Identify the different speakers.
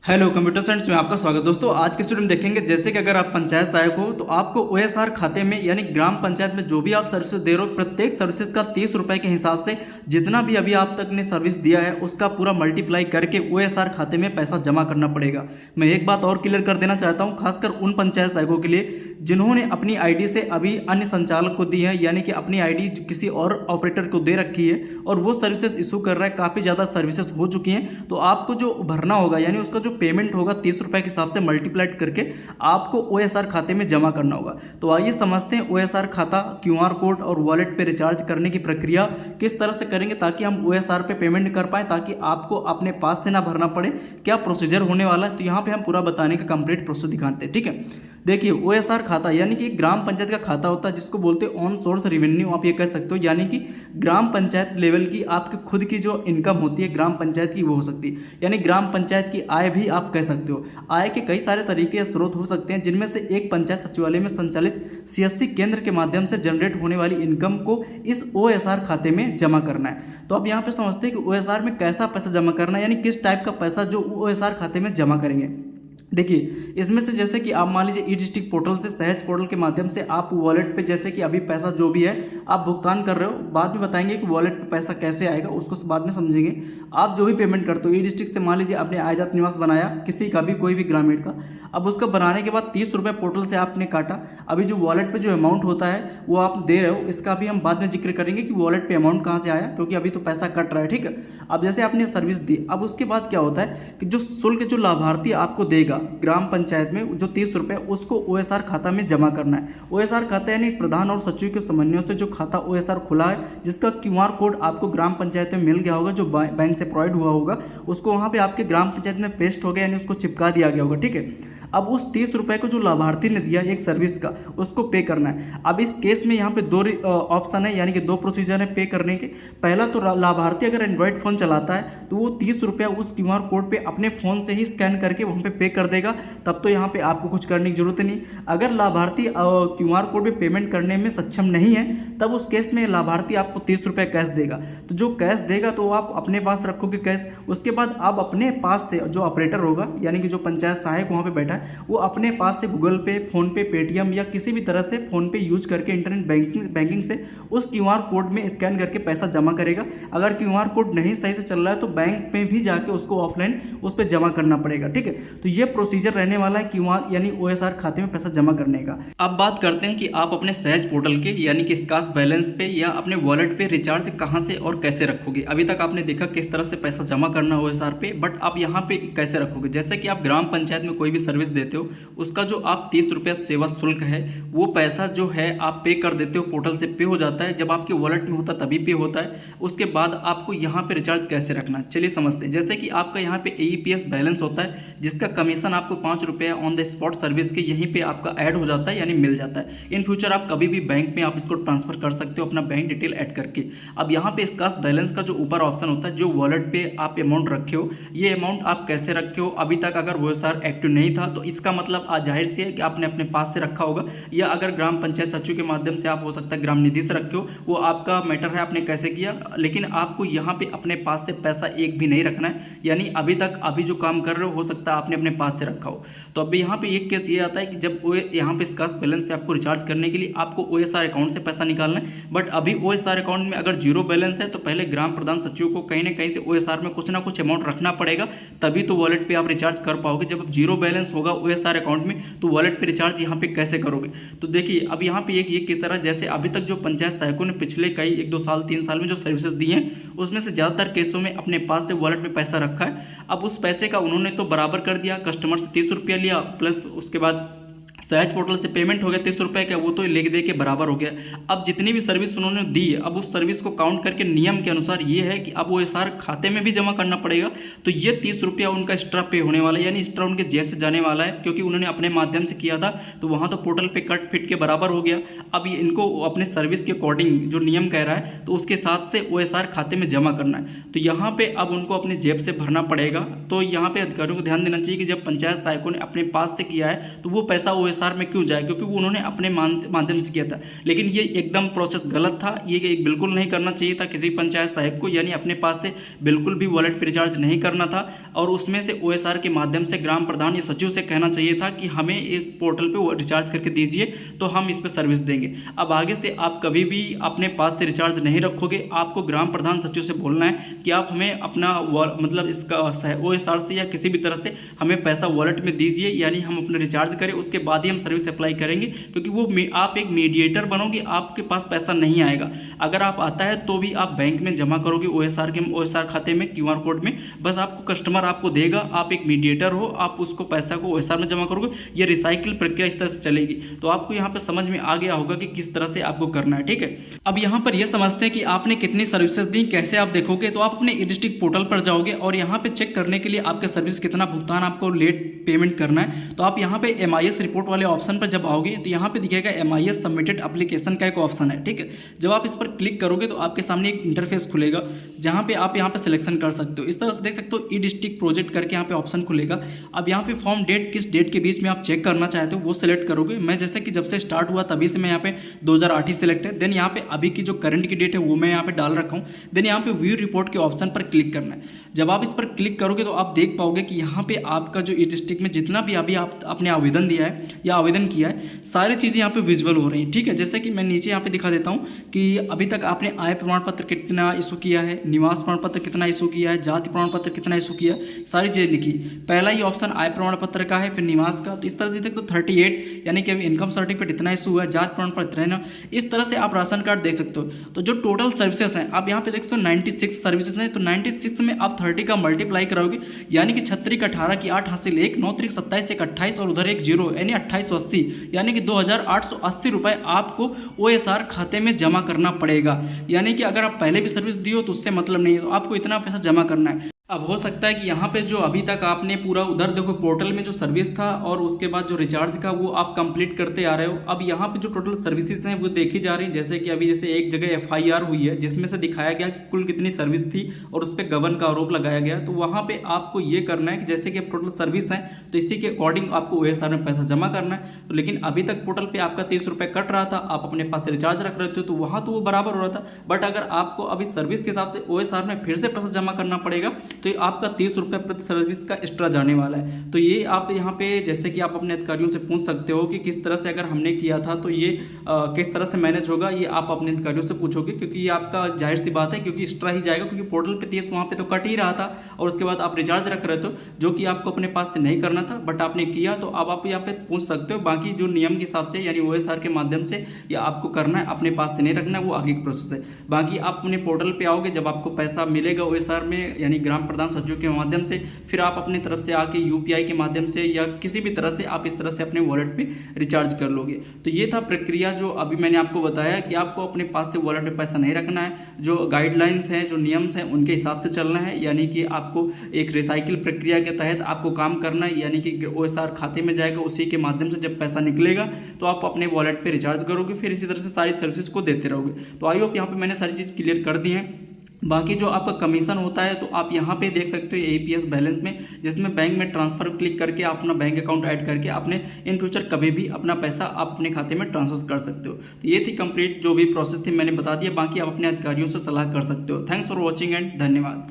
Speaker 1: Hello computer science में आपका स्वागत। दोस्तों आज के स्टूडेंट देखेंगे जैसे कि अगर आप पंचायत सहायक हो तो आपको ओएसआर खाते में यानी ग्राम पंचायत में जो भी आप सर्विसेज दे रहे हो प्रत्येक सर्विसेज का 30 रुपए के हिसाब से जितना भी अभी आप तक ने सर्विस दिया है उसका पूरा मल्टीप्लाई करके ओएसआर खाते में पैसा जमा करना पड़ेगा। मैं एक बात और क्लियर कर देना चाहता हूँ, खासकर उन पंचायत सहायकों के लिए जिन्होंने अपनी आईडी से अभी अन्य संचालक को दी है, यानी कि अपनी आईडी किसी और ऑपरेटर को दे रखी है और वो सर्विसेज इशू कर रहा है, काफ़ी ज़्यादा सर्विसेज हो चुकी हैं, तो आपको जो भरना होगा यानी उसका जो पेमेंट होगा 30 रुपए के हिसाब से मल्टीप्लाइड करके आपको ओएसआर खाते में जमा करना होगा। तो आइए समझते हैं ओएसआर खाता, क्यूआर कोड और वॉलेट पे रिचार्ज करने की प्रक्रिया किस तरह से करेंगे ताकि हम ओएसआर पे पेमेंट कर पाएं, ताकि आपको अपने पास से ना भरना पड़े। क्या प्रोसीजर होने वाला है तो यहाँ पे हम पूरा बताने का कंप्लीट प्रोसेस दिखाते हैं। ठीक है, देखिए ओएसआर खाता यानी कि ग्राम पंचायत का खाता होता है जिसको बोलते हैं ऑन सोर्स रेवेन्यू, आप ये कह सकते हो, यानी कि ग्राम पंचायत लेवल की आपकी खुद की जो इनकम होती है ग्राम पंचायत की वो हो सकती है, यानी ग्राम पंचायत की आय भी आप कह सकते हो। आय के कई सारे तरीके या स्रोत हो सकते हैं जिनमें से एक पंचायत सचिवालय में संचालित सीएससी केंद्र के माध्यम से जनरेट होने वाली इनकम को इस ओएसआर खाते में जमा करना है। तो अब यहाँ पे समझते हैं कि ओएसआर में कैसा पैसा जमा करना है, यानी किस टाइप का पैसा जो ओएसआर खाते में जमा करेंगे। देखिए इसमें से जैसे कि आप मान लीजिए ई डिस्ट्रिक्ट पोर्टल से, सहज पोर्टल के माध्यम से आप वॉलेट पे जैसे कि अभी पैसा जो भी है आप भुगतान कर रहे हो, बाद में बताएंगे कि वॉलेट पे पैसा कैसे आएगा, उसको बाद में समझेंगे। आप जो भी पेमेंट करते हो ई डिस्ट्रिक्ट से, मान लीजिए आपने आय जात निवास बनाया किसी का भी, कोई भी ग्रामीण का, अब उसका बनाने के बाद 30 रुपये पोर्टल से आपने काटा। अभी जो वॉलेट पे जो अमाउंट होता है वो आप दे रहे हो, इसका भी हम बाद में जिक्र करेंगे कि वॉलेट पे अमाउंट कहाँ से आया, क्योंकि अभी तो पैसा कट रहा है। ठीक है, अब जैसे आपने सर्विस दी, अब उसके बाद क्या होता है कि जो शुल्क जो लाभार्थी आपको देगा ग्राम पंचायत में जो 30 रुपये, उसको ओएसआर खाता में जमा करना है। ओएसआर खाता यानी प्रधान और सचिव के समन्वय से जो खाता ओएसआर खुला है, जिसका क्यूआर कोड आपको ग्राम पंचायत में मिल गया होगा, जो बैंक से प्रोवाइड हुआ होगा, उसको वहाँ पे आपके ग्राम पंचायत में पेस्ट हो गया, यानी उसको चिपका दिया गया होगा। ठीक है, अब उस 30 रुपये को जो लाभार्थी ने दिया एक सर्विस का, उसको पे करना है। अब इस केस में यहाँ पे दो ऑप्शन है, यानी कि दो प्रोसीजर है पे करने के। पहला तो लाभार्थी अगर एंड्रॉयड फ़ोन चलाता है तो वो 30 रुपया उस क्यूआर कोड पे अपने फ़ोन से ही स्कैन करके वहाँ पे कर देगा, तब तो यहाँ पे आपको कुछ करने की जरूरत नहीं। अगर लाभार्थी क्यूआर कोड पे पेमेंट करने में सक्षम नहीं है तब उस केस में लाभार्थी आपको 30 रुपये कैश देगा। तो जो कैश देगा तो आप अपने पास रखोगे कैश, उसके बाद आप अपने पास से जो ऑपरेटर होगा, यानी कि जो पंचायत सहायक वहाँ पे बैठा है, वो अपने पास से गूगल पे, फोन पे, पेटीएम या किसी भी तरह से फोन पे यूज करके इंटरनेट बैंकिंग से उस क्यूआर कोड में स्कैन करके पैसा जमा करेगा। अगर क्यूआर कोड नहीं सही से चल रहा है तो बैंक में भी जाके उसको ऑफलाइन उस पर जमा करना पड़ेगा। ठीक है, तो ये प्रोसीजर रहने वाला है क्यूआर यानी ओएसआर खाते में पैसा जमा करने का। अब बात करते हैं कि आप अपने सहज पोर्टल के यानी कि स्कास बैलेंस पे या अपने वॉलेट पे रिचार्ज कहाँ से और कैसे रखोगे। अभी तक आपने देखा किस तरह से पैसा जमा करना ओएसआर पे, बट आप यहाँ पे कैसे रखोगे। जैसे कि आप ग्राम पंचायत में कोई भी सर्विस देते हो, उसका जो आप 30 रुपया सेवा शुल्क है वो पैसा जो है आप पे कर देते हो, पोर्टल से पे हो जाता है। जब आपके वॉलेट में होता है तभी पे होता है। उसके बाद आपको यहाँ पे रिचार्ज कैसे रखना है चलिए समझते हैं। जैसे कि आपका यहाँ पे एईपीएस बैलेंस होता है जिसका कमीशन आपको 5 रुपया ऑन द स्पॉट सर्विस के यहीं पे आपका ऐड हो जाता है, यानी मिल जाता है। इन फ्यूचर आप कभी भी बैंक में आप इसको ट्रांसफर कर सकते हो अपना बैंक डिटेल ऐड करके। अब यहाँ पे स्कास बैलेंस का जो ऊपर ऑप्शन होता है, जो वॉलेट पे आप अमाउंट रखे हो, ये अमाउंट आप कैसे रखे हो। अभी तक अगर वो सर एक्टिव नहीं था तो इसका मतलब आज जाहिर सी है कि आपने अपने पास से रखा होगा, या अगर ग्राम पंचायत सचिव के माध्यम से आप हो सकता है ग्राम निधि से रखे हो, वो आपका मैटर है आपने कैसे किया। लेकिन आपको यहाँ पे अपने पास से पैसा एक भी नहीं रखना है, यानी अभी तक अभी जो काम कर रहे हो सकता है आपने अपने पास से रखा हो। तो अभी यहाँ पे एक केस ये आता है कि जब यहाँ पे स्कास बैलेंस पे आपको रिचार्ज करने के लिए आपको ओएसआर अकाउंट से पैसा निकालना है, बट अभी ओएसआर अकाउंट में अगर जीरो बैलेंस है तो पहले ग्राम प्रधान सचिव को कहीं ना कहीं से ओएसआर में कुछ ना कुछ अमाउंट रखना पड़ेगा, तभी तो वॉलेट पे आप रिचार्ज कर पाओगे। जब जीरो बैलेंस होगा ओएसआर अकाउंट में तो वॉलेट पे रिचार्ज यहाँ पे कैसे करोगे। तो देखिए अब यहाँ पे एक ये किस तरह, जैसे अभी तक जो पंचायत सहायकों ने पिछले कई 1-2 साल 3 साल में जो सर्विसेज दी हैं उसमें से ज़्यादातर केसों में अपने पास से वॉलेट में पैसा रखा है। अब उस पैसे का उन्होंने तो बराबर कर दिया, कस्टमर से 30 रुपया लिया, प्लस उसके बाद सहज पोर्टल से पेमेंट हो गया 30 रुपये का, वो तो लेके दे के बराबर हो गया। अब जितनी भी सर्विस उन्होंने दी है, अब उस सर्विस को काउंट करके नियम के अनुसार ये है कि अब वो ओएसआर खाते में भी जमा करना पड़ेगा। तो ये 30 रुपया उनका एक्स्ट्रा पे होने वाला है, यानी एक्स्ट्रा उनके जेब से जाने वाला है, क्योंकि उन्होंने अपने माध्यम से किया था तो वहाँ तो पोर्टल पे कट फिट के बराबर हो गया। अब इनको अपने सर्विस के अकॉर्डिंग जो नियम कह रहा है तो उसके हिसाब से ओएसआर खाते में जमा करना है। तो यहाँ पे अब उनको अपने जेब से भरना पड़ेगा। तो यहाँ पे अधिकारियों को ध्यान देना चाहिए कि जब पंचायत सहायकों ने अपने पास से किया है तो वो पैसा OSR में क्यों जाए, क्योंकि वो उन्होंने अपने माध्यम से किया था। लेकिन ये एकदम प्रोसेस गलत था, ये बिल्कुल नहीं करना चाहिए था किसी पंचायत साहब को, यानी अपने पास से बिल्कुल भी वॉलेट पे रिचार्ज नहीं करना था और उसमें से OSR के माध्यम से ग्राम प्रधान या सचिव से कहना चाहिए था कि हमें इस पोर्टल पे रिचार्ज करके दीजिए तो हम इस पर सर्विस देंगे। अब आगे से आप कभी भी अपने पास से रिचार्ज नहीं रखोगे, आपको ग्राम प्रधान सचिव से बोलना है कि आप हमें अपना मतलब इसका OSR से या किसी भी तरह से हमें पैसा वॉलेट में दीजिए, यानी हम अपना रिचार्ज करें, उसके बाद ही हम सर्विस अप्लाई करेंगे, क्योंकि वो आप एक मीडिएटर बनोगे, आपके पास पैसा नहीं आएगा। अगर आप आता है तो भी आप बैंक में जमा करोगे OSR खाते में QR कोड में, बस आपको कस्टमर आपको देगा, आप एक मीडिएटर हो, आप उसको पैसा को OSR में जमा करोगे। ये रिसाइकिल प्रक्रिया इस तरह से चलेगी। तो आपको यहाँ पे समझ में आ गया होगा कि किस तरह से आपको करना है, ठीक है। अब यहाँ पर यह समझते हैं कि आपने कितनी सर्विसेज दी, कैसे आप देखोगे, तो आप अपने ई-डिस्ट्रिक्ट पोर्टल पर जाओगे और यहाँ पे चेक करने के लिए आपके सर्विस कितना भुगतान आपको लेट पेमेंट करना है। तो आप यहाँ पे MIS रिपोर्ट वाले ऑप्शन पर जब आओगे तो यहाँ पे दिखेगा MIS सबमिटेड एप्लीकेशन का एक ऑप्शन है, ठीक है। जब आप इस पर क्लिक करोगे तो आपके सामने एक इंटरफेस खुलेगा जहाँ पे आप यहाँ पे सिलेक्शन कर सकते हो। इस तरह से देख सकते हो ई-डिस्ट्रिक्ट प्रोजेक्ट करके यहाँ पे ऑप्शन खुलेगा। अब यहाँ पे फॉर्म डेट किस डेट के बीच में आप चेक करना चाहते हो वो सिलेक्ट करोगे। मैं जैसे कि जब से स्टार्ट हुआ तभी से मैं यहाँ पे 2008 ही सिलेक्ट है। देन यहाँ पे अभी की जो करंट की डेट है वो मैं यहाँ पे डाल रखा हूँ। देन यहाँ पे व्यू रिपोर्ट के ऑप्शन पर क्लिक करना है। जब आप इस पर क्लिक करोगे तो आप देख पाओगे कि यहाँ पे आपका जो ई-डिस्ट्रिक्ट में जितना भी अभी आपने आवेदन दिया है या आवेदन किया है, सारी चीज़ें यहाँ पे विजुअल हो रही हैं, ठीक है। जैसे कि मैं नीचे यहाँ पे दिखा देता हूँ कि अभी तक आपने आय प्रमाण पत्र कितना इशू किया है, निवास प्रमाण पत्र कितना इशू किया है, जाति प्रमाण पत्र कितना इशू किया, सारी चीज़ें लिखी। पहला ही ऑप्शन आय प्रमाण पत्र का है, फिर निवास का। तो इस तरह से देख तो 38 यानी कि अभी इनकम सर्टिफिकेट इतना इशू हुआ है, जाति प्रमाण पत्र इतना। इस तरह से आप राशन कार्ड देख सकते हो। तो जो टोटल सर्विसेज हैं आप यहाँ पे देख सकते हो 96 सर्विसेज हैं। तो 96 में आप 30 का मल्टीप्लाई कराओगे, यानी कि 36 18 की 8 हासिल 1 9 3 27 1 28 और उधर एक 0 यानी 2880, यानी कि 2880 रुपये आपको OSR खाते में जमा करना पड़ेगा। यानी कि अगर आप पहले भी सर्विस दी हो तो उससे मतलब नहीं है, तो आपको इतना पैसा जमा करना है। अब हो सकता है कि यहाँ पे जो अभी तक आपने पूरा उधर देखो पोर्टल में जो सर्विस था और उसके बाद जो रिचार्ज का वो आप कंप्लीट करते आ रहे हो। अब यहाँ पे जो टोटल सर्विसेज हैं वो देखी जा रही हैं। जैसे कि अभी जैसे एक जगह FIR हुई है जिसमें से दिखाया गया कि कुल कितनी सर्विस थी और उस पर गबन का आरोप लगाया गया। तो वहाँ पर आपको ये करना है कि जैसे कि अब टोटल सर्विस है तो इसी के अकॉर्डिंग आपको OSR में पैसा जमा करना है। तो लेकिन अभी तक पोर्टल पर आपका 30 रुपये कट रहा था, आप अपने पास से रिचार्ज रख रहे थे तो वहाँ तो वो बराबर हो रहा था। बट अगर आपको अभी सर्विस के हिसाब से OSR में फिर से पैसा जमा करना पड़ेगा तो आपका 30 रुपये प्रति सर्विस का एक्स्ट्रा जाने वाला है। तो ये आप यहाँ पे जैसे कि आप अपने अधिकारियों से पूछ सकते हो कि किस तरह से अगर हमने किया था तो ये किस तरह से मैनेज होगा, ये आप अपने अधिकारियों से पूछोगे, क्योंकि ये आपका जाहिर सी बात है क्योंकि एक्स्ट्रा ही जाएगा, क्योंकि पोर्टल पे 30 वहाँ पे तो कट ही रहा था और उसके बाद आप रिचार्ज रख रहे थे जो कि आपको अपने पास से नहीं करना था, बट आपने किया। तो अब आप यहाँ पे पूछ सकते हो। बाकी जो नियम के हिसाब से यानी OSR के माध्यम से या आपको करना है, अपने पास से नहीं रखना है, वो आगे की प्रोसेस है। बाकी आप अपने पोर्टल पर आओगे, जब आपको पैसा मिलेगा OSR में यानी ग्राम प्रधान सचिव के माध्यम से, फिर आप अपनी तरफ से आके UPI के माध्यम से या किसी भी तरह से आप इस तरह से अपने वॉलेट पे रिचार्ज कर लोगे। तो ये था प्रक्रिया जो अभी मैंने आपको बताया कि आपको अपने पास से वॉलेट में पैसा नहीं रखना है। जो गाइडलाइंस हैं, जो नियम्स हैं, उनके हिसाब से चलना है, यानी कि आपको एक रिसाइकिल प्रक्रिया के तहत आपको काम करना है, यानी कि OSR खाते में जाएगा, उसी के माध्यम से जब पैसा निकलेगा तो आप अपने वॉलेट पर रिचार्ज करोगे, फिर इसी तरह से सारी सर्विसेज को देते रहोगे। तो आई होप यहाँ पर मैंने सारी चीज़ क्लियर कर दी है। बाकी जो आपका कमीशन होता है तो आप यहाँ पे देख सकते हो APS बैलेंस में, जिसमें बैंक में ट्रांसफ़र क्लिक करके आप अपना बैंक अकाउंट ऐड करके आपने इन फ्यूचर कभी भी अपना पैसा आप अपने खाते में ट्रांसफर कर सकते हो। तो ये थी कंप्लीट जो भी प्रोसेस थी मैंने बता दिया। बाकी आप अपने अधिकारियों से सलाह कर सकते हो। थैंक्स फॉर वॉचिंग एंड धन्यवाद।